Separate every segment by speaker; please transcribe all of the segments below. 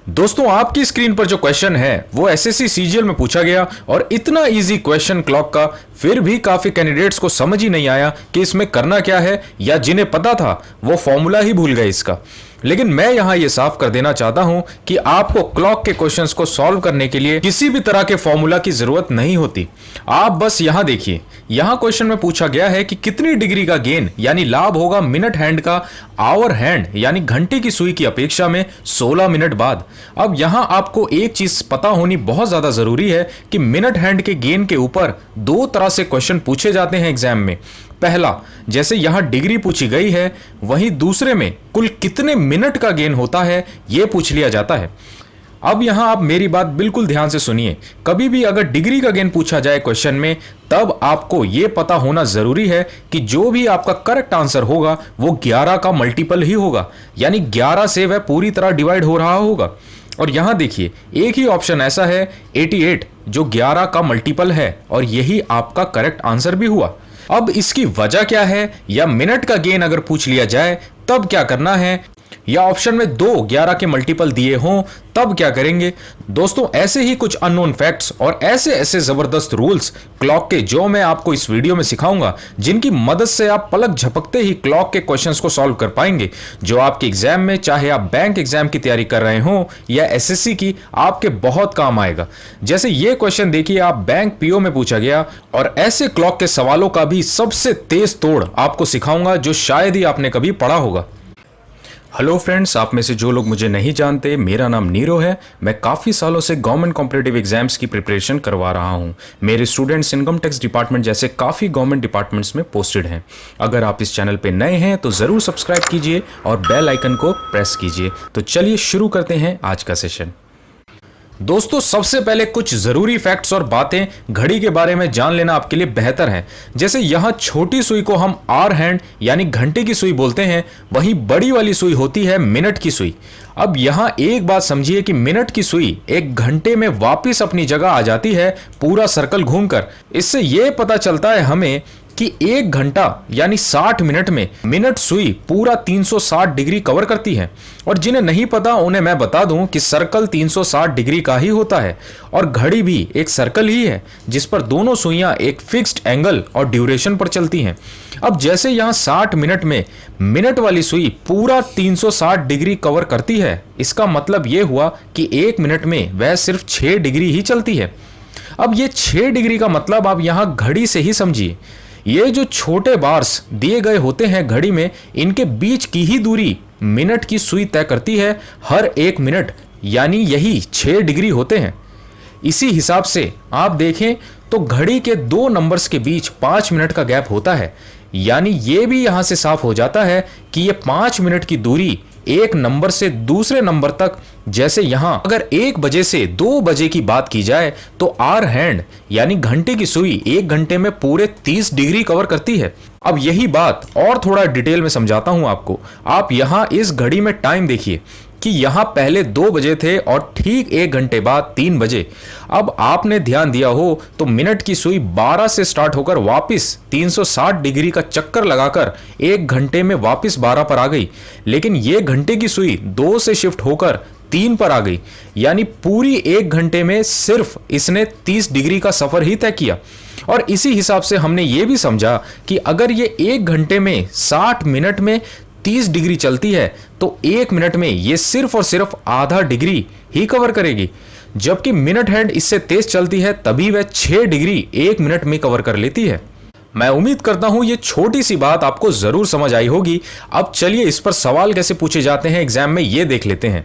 Speaker 1: दोस्तों आपकी स्क्रीन पर जो क्वेश्चन है वो एसएससी सीजीएल में पूछा गया और इतना इजी क्वेश्चन क्लॉक का फिर भी काफी कैंडिडेट्स को समझ ही नहीं आया कि इसमें करना क्या है, या जिन्हें पता था वो फॉर्मूला ही भूल गए इसका। लेकिन मैं यहां ये साफ कर देना चाहता हूं कि आपको क्लॉक के क्वेश्चंस को सॉल्व करने के लिए किसी भी तरह के फॉर्मूला की जरूरत नहीं होती। आप बस यहां देखिए, यहां क्वेश्चन में पूछा गया है कि कितनी डिग्री का गेन यानी लाभ होगा मिनट हैंड का आवर हैंड यानी घंटे की सुई की अपेक्षा में 16 मिनट बाद। अब यहां आपको एक चीज पता होनी बहुत ज्यादा जरूरी है कि मिनट हैंड के गेन के ऊपर दो तरह से क्वेश्चन पूछे जाते हैं एग्जाम में। पहला, जैसे यहां डिग्री पूछी गई है, वहीं दूसरे में कुल कितने मिनट का गेन होता है यह पूछ लिया जाता है। अब यहां आप मेरी बात बिल्कुल ध्यान से सुनिए, कभी भी अगर डिग्री का गेन पूछा जाए क्वेश्चन में, तब आपको यह पता होना जरूरी है कि जो भी आपका करेक्ट आंसर होगा वो 11 का मल्टीपल ही होगा, यानी 11 से वह पूरी तरह डिवाइड हो रहा होगा। और यहां देखिए, एक ही ऑप्शन ऐसा है 88 जो 11 का मल्टीपल है, और यही आपका करेक्ट आंसर भी हुआ। अब इसकी वजह क्या है, या मिनट का गेन अगर पूछ लिया जाए तब क्या करना है, या ऑप्शन में दो 11 के मल्टीपल दिए हों तब क्या करेंगे। दोस्तों ऐसे ही कुछ अननोन फैक्ट्स और ऐसे ऐसे जबरदस्त रूल्स क्लॉक के जो मैं आपको इस वीडियो में सिखाऊंगा, जिनकी मदद से आप पलक झपकते ही क्लॉक के क्वेश्चंस को सॉल्व कर पाएंगे, जो आपके एग्जाम में, चाहे आप बैंक एग्जाम की तैयारी कर रहे हो या एसएससी की, आपके बहुत काम आएगा। जैसे ये क्वेश्चन देखिए, आप बैंक पीओ में पूछा गया, और ऐसे क्लॉक के सवालों का भी सबसे तेज तोड़ आपको सिखाऊंगा जो शायद ही आपने कभी पढ़ा होगा। हेलो फ्रेंड्स, आप में से जो लोग मुझे नहीं जानते, मेरा नाम नीरो है। मैं काफ़ी सालों से गवर्नमेंट कॉम्पिटिटिव एग्जाम्स की प्रिपरेशन करवा रहा हूं। मेरे स्टूडेंट्स इनकम टैक्स डिपार्टमेंट जैसे काफ़ी गवर्नमेंट डिपार्टमेंट्स में पोस्टेड हैं। अगर आप इस चैनल पे नए हैं तो ज़रूर सब्सक्राइब कीजिए और बेल आइकन को प्रेस कीजिए। तो चलिए शुरू करते हैं आज का सेशन। दोस्तों सबसे पहले कुछ जरूरी फैक्ट्स और बातें घड़ी के बारे में जान लेना आपके लिए बेहतर है। जैसे यहां छोटी सुई को हम आवर हैंड यानी घंटे की सुई बोलते हैं, वहीं बड़ी वाली सुई होती है मिनट की सुई। अब यहां एक बात समझिए कि मिनट की सुई एक घंटे में वापस अपनी जगह आ जाती है पूरा सर्कल घूमकर। इससे यह पता चलता है हमें कि एक घंटा यानी 60 मिनट में मिनट सुई पूरा 360 डिग्री कवर करती है। और जिन्हें नहीं पता उन्हें मैं बता दूं कि सर्कल 360 डिग्री का ही होता है, और घड़ी भी एक सर्कल ही है जिस पर दोनों सुइयां एक फिक्स्ड एंगल और ड्यूरेशन पर चलती हैं। अब जैसे यहां 60 मिनट में मिनट वाली सुई पूरा 360 डिग्री कवर करती है, इसका मतलब यह हुआ कि एक मिनट में वह सिर्फ 6 डिग्री ही चलती है। अब ये 6 डिग्री का मतलब आप यहां घड़ी से ही समझिए। ये जो छोटे बार्स दिए गए होते हैं घड़ी में, इनके बीच की ही दूरी मिनट की सुई तय करती है हर एक मिनट, यानी यही 6 डिग्री होते हैं। इसी हिसाब से आप देखें तो घड़ी के दो नंबर्स के बीच 5 मिनट का गैप होता है, यानी यह भी यहां से साफ हो जाता है कि यह 5 मिनट की दूरी एक नंबर से दूसरे नंबर तक। जैसे यहां अगर 1 बजे से 2 बजे की बात की जाए तो आवर हैंड यानी घंटे की सुई 1 घंटे में पूरे 30 डिग्री कवर करती है। अब यही बात और थोड़ा डिटेल में समझाता हूं आपको। आप यहां इस घड़ी में टाइम देखिए कि यहां पहले 2 बजे थे और ठीक 1 घंटे बाद 3 बजे। अब आपने ध्यान दिया हो तो मिनट की सुई 12 से स्टार्ट होकर वापस 360 डिग्री का चक्कर लगाकर 1 घंटे में वापस 12 पर आ गई, लेकिन यह घंटे की सुई 2 से शिफ्ट होकर 3 पर आ गई, यानी पूरी 1 घंटे में सिर्फ इसने 30 डिग्री का सफर ही तय किया। और इसी हिसाब से हमने ये भी समझा कि अगर ये 1 घंटे में 60 मिनट में 30 डिग्री चलती है तो 1 मिनट में ये सिर्फ और सिर्फ आधा डिग्री ही कवर करेगी, जबकि मिनट हैंड इससे तेज चलती है तभी वह 6 डिग्री 1 मिनट में कवर कर लेती है। मैं उम्मीद करता हूं ये छोटी सी बात आपको जरूर समझ आई होगी। अब चलिए इस पर सवाल कैसे पूछे जाते हैं एग्जाम में ये देख लेते हैं।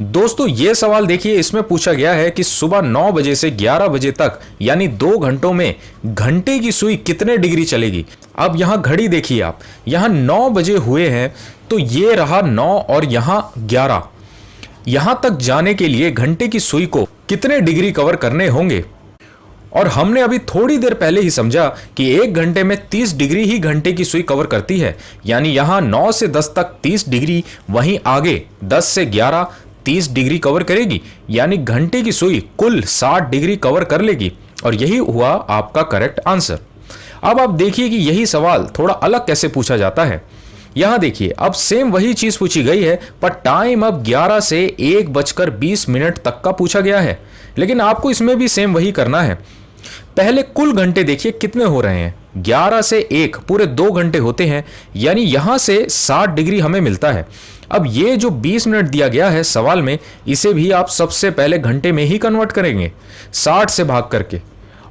Speaker 1: दोस्तों ये सवाल देखिए, इसमें पूछा गया है कि सुबह 9 बजे से 11 बजे तक यानी 2 घंटों में घंटे की सुई कितने डिग्री चलेगी। अब यहां घड़ी देखिए आप, यहां 9 बजे हुए हैं तो ये रहा 9 और यहां 11। यहां तक जाने के लिए घंटे की सुई को कितने डिग्री कवर करने होंगे। और हमने अभी थोड़ी देर पहले ही समझा कि 1 घंटे में 30 डिग्री ही घंटे की सुई कवर करती है, यानी यहां 9 से 10 तक 30 डिग्री, वहीं आगे 10 से 11 30 डिग्री कवर करेगी, यानी घंटे की सुई कुल 60 डिग्री कवर कर लेगी। और यही हुआ आपका करेक्ट आंसर। अब आप देखिए कि यही सवाल थोड़ा अलग कैसे पूछा जाता है। यहां देखिए, अब सेम वही चीज पूछी गई है, पर टाइम अब 11 से 1:20 तक का पूछा गया है। लेकिन आपको इसमें भी सेम वही करना है। पहले कुल घंटे देखिए कितने हो रहे हैं। 11 से 1 पूरे 2 घंटे होते हैं, यानी यहां से 60 डिग्री हमें मिलता है। अब ये जो 20 मिनट दिया गया है सवाल में, इसे भी आप सबसे पहले घंटे में ही कन्वर्ट करेंगे 60 से भाग करके,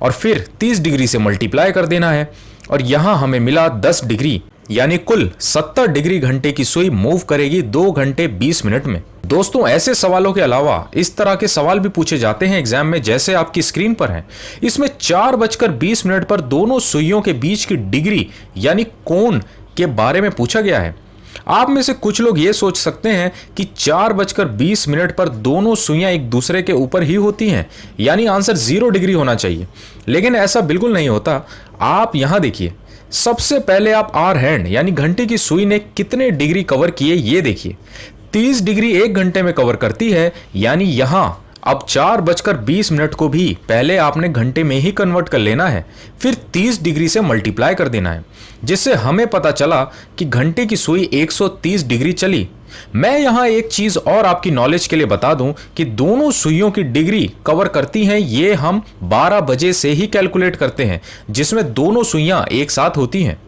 Speaker 1: और फिर 30 डिग्री से मल्टीप्लाई कर देना है। और यहां हमें मिला 10 डिग्री, यानी कुल 70 डिग्री घंटे की सुई मूव करेगी 2 घंटे 20 मिनट में। दोस्तों, ऐसे सवालों के अलावा इस तरह के सवाल भी पूछे जाते हैं एग्जाम में, जैसे आपकी स्क्रीन पर है। इसमें 4:20 पर दोनों सुइयों के बीच की डिग्री यानी कोण के बारे में पूछा गया है। आप में से कुछ लोग ये सोच सकते हैं कि 4:20 पर दोनों सुइयां एक दूसरे के ऊपर ही होती हैं, यानी आंसर 0 डिग्री होना चाहिए। लेकिन ऐसा बिल्कुल नहीं होता। आप यहां देखिए, सबसे पहले आप आर हैंड यानी घंटे की सुई ने कितने डिग्री कवर किए ये देखिए। 30 डिग्री 1 घंटे में कवर करती है, यानी यहां अब 4:20 को भी पहले आपने घंटे में ही कन्वर्ट कर लेना है, फिर 30 डिग्री से मल्टीप्लाई कर देना है, जिससे हमें पता चला कि घंटे की सुई 130 डिग्री चली। मैं यहां एक चीज और आपकी नॉलेज के लिए बता दूं कि दोनों सुइयों की डिग्री कवर करती हैं, ये हम 12 बजे से ही कैलकुलेट करते हैं, जिसमें दोनों सुइयां एक साथ होती हैं।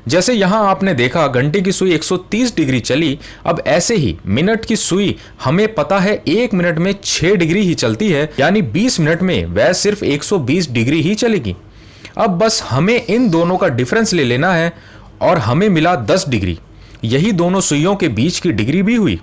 Speaker 1: जैसे यहां आपने देखा घंटे की सुई 130 डिग्री चली, अब ऐसे ही मिनट की सुई हमें पता है 1 मिनट में 6 डिग्री ही चलती है, यानी 20 मिनट में वह सिर्फ 120 डिग्री ही चलेगी। अब बस हमें इन दोनों का डिफरेंस ले लेना है और हमें मिला 10 डिग्री। यही दोनों सुइयों के बीच की डिग्री भी हुई।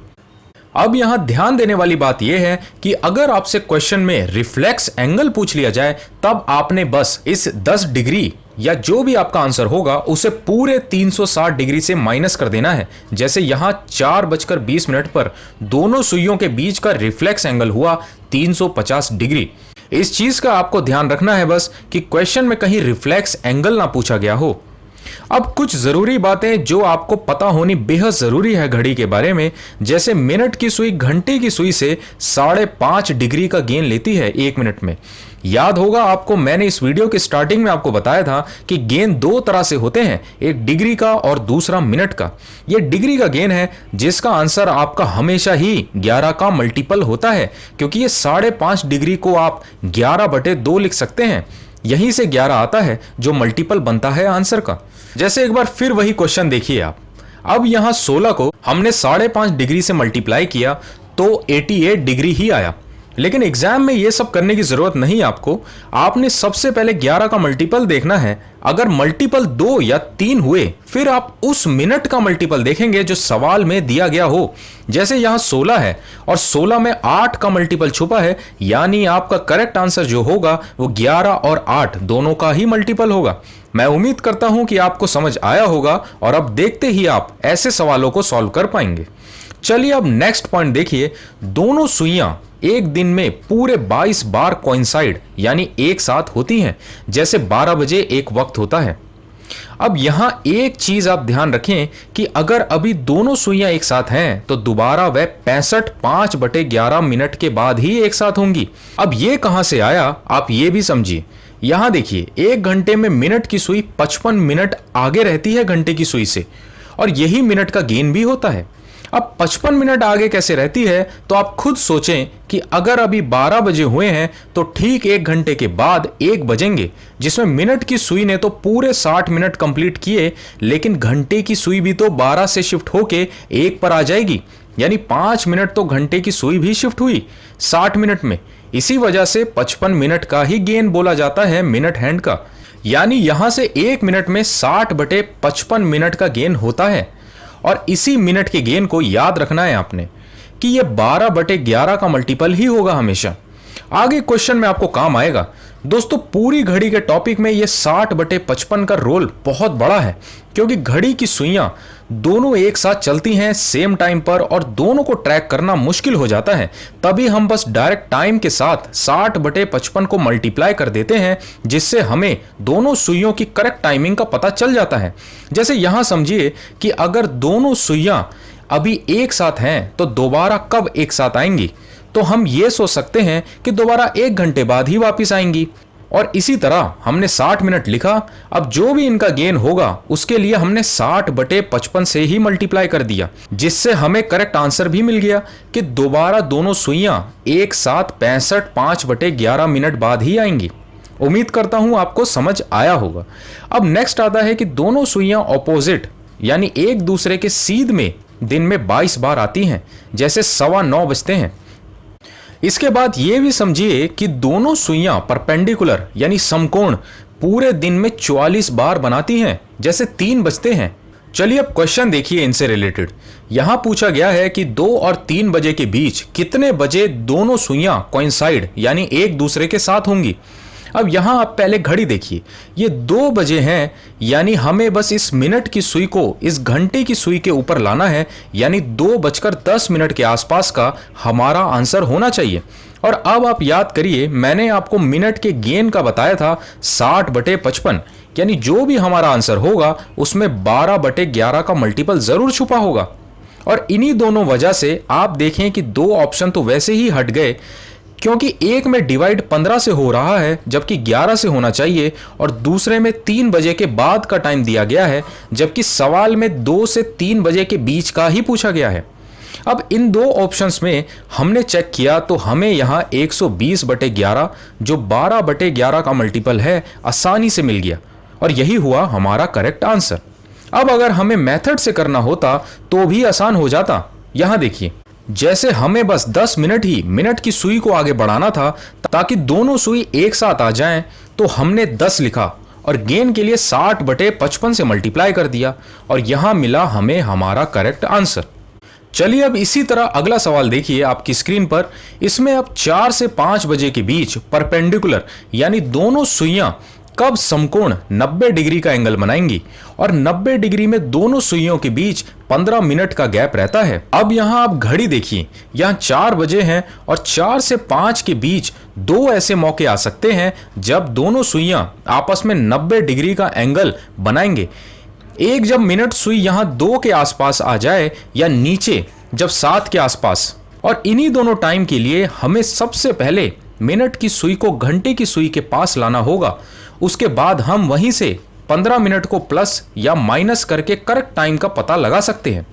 Speaker 1: अब यहां ध्यान देने वाली बात यह है कि अगर आपसे क्वेश्चन में रिफ्लेक्स एंगल पूछ लिया जाए, तब आपने बस इस 10 डिग्री या जो भी आपका आंसर होगा उसे पूरे 360 डिग्री से माइनस कर देना है। जैसे यहां 4:20 पर दोनों सुइयों के बीच का रिफ्लेक्स एंगल हुआ 350 डिग्री। इस चीज का आपको ध्यान रखना है बस कि क्वेश्चन में कहीं रिफ्लेक्स एंगल ना पूछा गया हो। अब कुछ जरूरी बातें जो आपको पता होनी बेहद जरूरी है घड़ी के बारे में, जैसे मिनट की सुई घंटे की सुई से 5.5 डिग्री का गेन लेती है 1 मिनट में। याद होगा आपको, मैंने इस वीडियो के स्टार्टिंग में आपको बताया था कि गेन 2 तरह से होते हैं, एक डिग्री का और दूसरा मिनट का। यह डिग्री का गेन है जिसका आंसर आपका हमेशा ही 11 का मल्टीपल होता है, क्योंकि ये 5.5 डिग्री को आप 11/2 लिख सकते हैं। यहीं से 11 आता है जो मल्टीपल बनता है आंसर का। जैसे एक बार फिर वही क्वेश्चन देखिए आप। अब यहां 16 को हमने 5.5 डिग्री से मल्टीप्लाई किया तो 88 डिग्री ही आया। लेकिन एग्जाम में ये सब करने की जरूरत नहीं आपको। आपने सबसे पहले 11 का मल्टीपल देखना है। अगर मल्टीपल 2 या 3 हुए, फिर आप उस मिनट का मल्टीपल देखेंगे जो सवाल में दिया गया हो। जैसे यहां 16 है और 16 में 8 का मल्टीपल छुपा है, यानी आपका करेक्ट आंसर जो होगा वो 11 और 8 दोनों का ही मल्टीपल होगा। मैं उम्मीद करता हूं कि आपको समझ आया होगा और अब देखते ही आप ऐसे सवालों को सॉल्व कर पाएंगे। चलिए अब नेक्स्ट पॉइंट देखिए। दोनों सुइयां एक दिन में पूरे 22 बार कोइंसाइड यानी एक साथ होती हैं, जैसे 12 बजे एक वक्त होता है। अब यहां एक चीज आप ध्यान रखें कि अगर अभी दोनों सुइयां एक साथ हैं तो दोबारा वह 65 5/11 मिनट के बाद ही एक साथ होंगी। अब ये कहां से आया आप ये भी समझिए। यहां देखिए, 1 घंटे में मिनट की सुई 55 मिनट आगे रहती है घंटे की सुई से, और यही मिनट का गेन भी होता है। अब 55 मिनट आगे कैसे रहती है, तो आप खुद सोचें कि अगर अभी 12 बजे हुए हैं तो ठीक 1 घंटे के बाद 1 बजेंगे, जिसमें मिनट की सुई ने तो पूरे 60 मिनट कंप्लीट किए, लेकिन घंटे की सुई भी तो 12 से शिफ्ट होके 1 पर आ जाएगी, यानी 5 मिनट तो घंटे की सुई भी शिफ्ट हुई 60 मिनट में। इसी वजह से 55 मिनट का ही गेन बोला जाता है मिनट हैंड का, यानी यहां से 1 मिनट में 60/55 मिनट का गेन होता है। और इसी मिनट के गेन को याद रखना है आपने कि यह 12/11 का मल्टीपल ही होगा हमेशा। आगे क्वेश्चन में आपको काम आएगा। दोस्तों, पूरी घड़ी के टॉपिक में यह 60/55 का रोल बहुत बड़ा है, क्योंकि घड़ी की सुइयां दोनों एक साथ चलती हैं सेम टाइम पर और दोनों को ट्रैक करना मुश्किल हो जाता है। तभी हम बस डायरेक्ट टाइम के साथ 60/55 को मल्टीप्लाई कर देते हैं, जिससे हमें दोनों सुइयों की करेक्ट टाइमिंग का पता चल जाता है। जैसे यहां समझिए कि अगर दोनों सुइयां अभी एक साथ हैं तो दोबारा कब एक साथ आएंगी, तो हम ये सोच सकते हैं कि दोबारा 1 घंटे बाद ही वापिस आएंगी। और इसी तरह हमने 60 मिनट लिखा। अब जो भी इनका गेन होगा उसके लिए हमने 60/55 से ही मल्टीप्लाई कर दिया, जिससे हमें करेक्ट आंसर भी मिल गया कि दोबारा दोनों सुइयां एक साथ 65 5/11 मिनट बाद ही आएंगी। उम्मीद करता हूं आपको समझ आया होगा। अब नेक्स्ट आता है कि दोनों सुइयां ऑपोजिट यानी एक दूसरे के सीध में दिन में 22 बार आती हैं, जैसे 9:15 बजते हैं। इसके बाद ये भी समझिए कि दोनों सुइयां परपेंडिकुलर यानी समकोण पूरे दिन में 44 बार बनाती हैं, जैसे 3 बजते हैं। चलिए अब क्वेश्चन देखिए इनसे रिलेटेड। यहां पूछा गया है कि 2 और 3 बजे के बीच कितने बजे दोनों सुइयां कोइंसाइड यानी एक दूसरे के साथ होंगी। अब यहां आप पहले घड़ी देखिए, ये 2 बजे हैं, यानी हमें बस इस मिनट की सुई को इस घंटे की सुई के ऊपर लाना है, यानी 2:10 के आसपास का हमारा आंसर होना चाहिए। और अब आप याद करिए, मैंने आपको मिनट के गेन का बताया था 60/55, यानी जो भी हमारा आंसर होगा उसमें 12/11 का मल्टीपल जरूर छुपा होगा। और इन्हीं दोनों वजह से आप देखें कि 2 ऑप्शन तो वैसे ही हट गए, क्योंकि एक में डिवाइड 15 से हो रहा है जबकि 11 से होना चाहिए, और दूसरे में 3 बजे के बाद का टाइम दिया गया है जबकि सवाल में 2 से 3 बजे के बीच का ही पूछा गया है। अब इन 2 ऑप्शंस में हमने चेक किया तो हमें यहाँ 120/11 जो 12/11 का मल्टीपल है आसानी से मिल गया, और यही हुआ हमारा करेक्ट आंसर। अब अगर हमें मेथड से करना होता तो भी आसान हो जाता। यहां देखिए, जैसे हमें बस 10 मिनट ही मिनट की सुई को आगे बढ़ाना था ताकि दोनों सुई एक साथ आ जाएं, तो हमने 10 लिखा और गेन के लिए 60/55 से मल्टीप्लाई कर दिया, और यहां मिला हमें हमारा करेक्ट आंसर। चलिए अब इसी तरह अगला सवाल देखिए आपकी स्क्रीन पर। इसमें अब 4 से 5 बजे के बीच परपेंडिकुलर यानी दोनों सुइयां कब समकोण 90 डिग्री का एंगल बनाएंगी, और 90 डिग्री में दोनों सुइयों के बीच 15 मिनट का गैप रहता है। अब यहां आप घड़ी देखिए, यहां 4 बजे हैं और 4 से 5 के बीच 2 ऐसे मौके आ सकते हैं जब दोनों सुइयां आपस में 90 डिग्री का एंगल बनाएंगे। एक जब मिनट सुई यहां 2 के आसपास आ जाए, या नीचे जब 7 के आसपास। और इन्हीं दोनों टाइम के लिए हमें सबसे पहले मिनट की सुई को घंटे की सुई के पास लाना होगा। उसके बाद हम वहीं से 15 मिनट को प्लस या माइनस करके करेक्ट टाइम का पता लगा सकते हैं।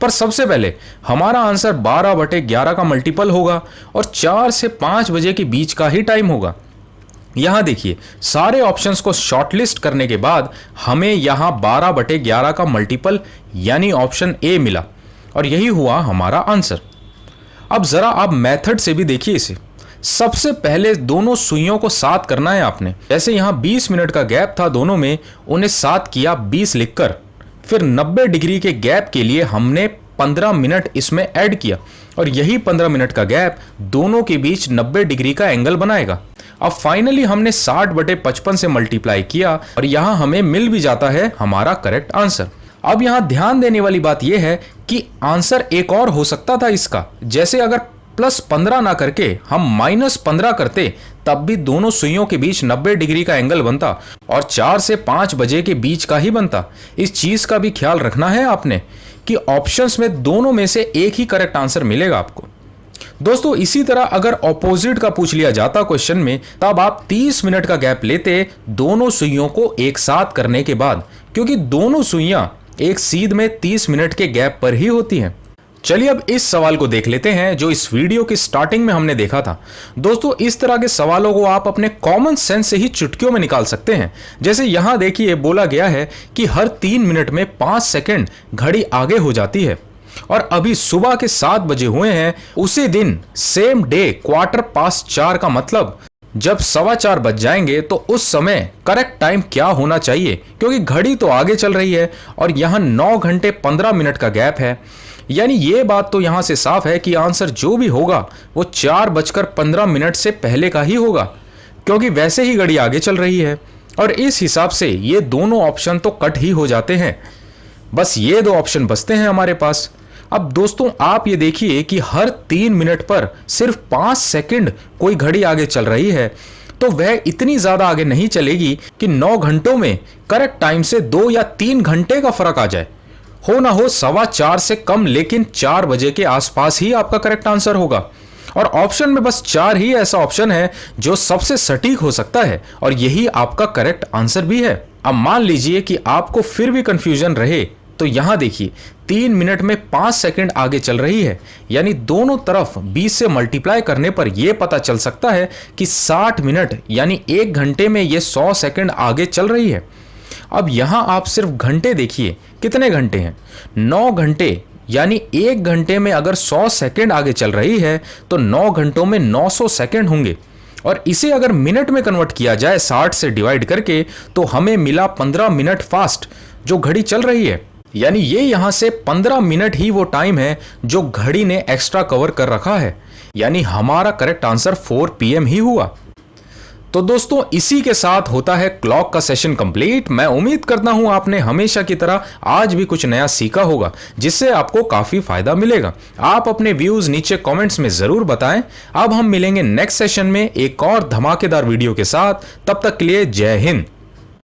Speaker 1: पर सबसे पहले हमारा आंसर 12/11 का मल्टीपल होगा और 4 से 5 बजे के बीच का ही टाइम होगा। यहां देखिए, सारे ऑप्शंस को शॉर्टलिस्ट करने के बाद हमें यहां 12/11 का मल्टीपल यानी ऑप्शन ए मिला, और यही हुआ हमारा आंसर। अब जरा आप मेथड से भी देखिए इसे। सबसे पहले दोनों सुइयों को 7 करना है आपने। जैसे यहां 20 मिनट का गैप था दोनों में, उन्हें 7 किया 20 लिखकर। फिर 90 डिग्री के गैप के लिए हमने 15 मिनट इसमें ऐड किया, और यही 15 मिनट का गैप दोनों के बीच 90 डिग्री का एंगल बनाएगा। अब फाइनली हमने 60/55 से मल्टीप्लाई किया, और यहां हमें मिल भी जाता है हमारा करेक्ट आंसर। अब यहां ध्यान देने वाली बात यह है कि आंसर एक और हो सकता था इसका। जैसे अगर +15 ना करके हम -15 करते, तब भी दोनों सुइयों के बीच 90 डिग्री का एंगल बनता और 4 से 5 बजे के बीच का ही बनता। इस चीज का भी ख्याल रखना है आपने कि ऑप्शंस में दोनों में से एक ही करेक्ट आंसर मिलेगा आपको। दोस्तों इसी तरह अगर ऑपोजिट का पूछ लिया जाता क्वेश्चन में, तब आप 30 मिनट का गैप लेते दोनों सुइयों को एक साथ करने के बाद, क्योंकि दोनों सुइयां एक सीध में 30 मिनट के गैप पर ही होती हैं। चलिए अब इस सवाल को देख लेते हैं जो इस वीडियो की स्टार्टिंग में हमने देखा था। दोस्तों इस तरह के सवालों को आप अपने कॉमन सेंस से ही चुटकियों में निकाल सकते हैं। जैसे यहां देखिए, बोला गया है कि हर 3 मिनट में 5 सेकंड घड़ी आगे हो जाती है, और अभी सुबह के 7 बजे हुए हैं। उसी दिन सेम डे 4:15 का मतलब जब 4:15 बज जाएंगे तो उस समय करेक्ट टाइम क्या होना चाहिए, क्योंकि घड़ी तो आगे चल रही है और यहां 9 घंटे 15 मिनट का गैप है। यानी ये बात तो यहां से साफ है कि आंसर जो भी होगा वो 4:15 से पहले का ही होगा, क्योंकि वैसे ही घड़ी आगे चल रही है। और इस हिसाब से ये दोनों ऑप्शन तो कट ही हो जाते हैं। बस ये 2 ऑप्शन बचते हैं हमारे पास। अब दोस्तों आप ये देखिए कि हर 3 मिनट पर सिर्फ 5 सेकंड कोई घड़ी आगे चल रही है, तो वह इतनी ज्यादा आगे नहीं चलेगी कि 9 घंटों में करेक्ट टाइम से 2 या 3 घंटे का फर्क आ जाए। हो ना हो 4:15 से कम, लेकिन 4 बजे के आसपास ही आपका करेक्ट आंसर होगा। और ऑप्शन में बस 4 ही ऐसा ऑप्शन है जो सबसे सटीक हो सकता है और यही आपका करेक्ट आंसर भी है। अब मान लीजिए कि आपको फिर भी कंफ्यूजन रहे तो यहां देखिए 3 मिनट में 5 सेकंड आगे चल रही है, यानी दोनों तरफ 20 से मल्टीप्लाई करने पर यह पता चल सकता है कि 60 मिनट यानी 1 घंटे में यह 100 सेकंड आगे चल रही है। अब यहां आप सिर्फ घंटे देखिए, कितने घंटे हैं? 9 घंटे, यानी 1 घंटे में अगर 100 सेकंड आगे चल रही है तो 9 घंटों में 900 सेकंड होंगे। और इसे अगर मिनट में कन्वर्ट किया जाए 60 से डिवाइड करके तो हमें मिला 15 मिनट फास्ट जो घड़ी चल रही है, यानी ये यहां से 15 मिनट ही वो टाइम है जो घड़ी ने एक्स्ट्रा कवर कर रखा है, यानी हमारा करेक्ट आंसर 4 PM ही हुआ। तो दोस्तों इसी के साथ होता है क्लॉक का सेशन कंप्लीट। मैं उम्मीद करता हूं आपने हमेशा की तरह आज भी कुछ नया सीखा होगा जिससे आपको काफी फायदा मिलेगा। आप अपने व्यूज नीचे कमेंट्स में जरूर बताएं। अब हम मिलेंगे नेक्स्ट सेशन में एक और धमाकेदार वीडियो के साथ। तब तक के लिए जय हिंद।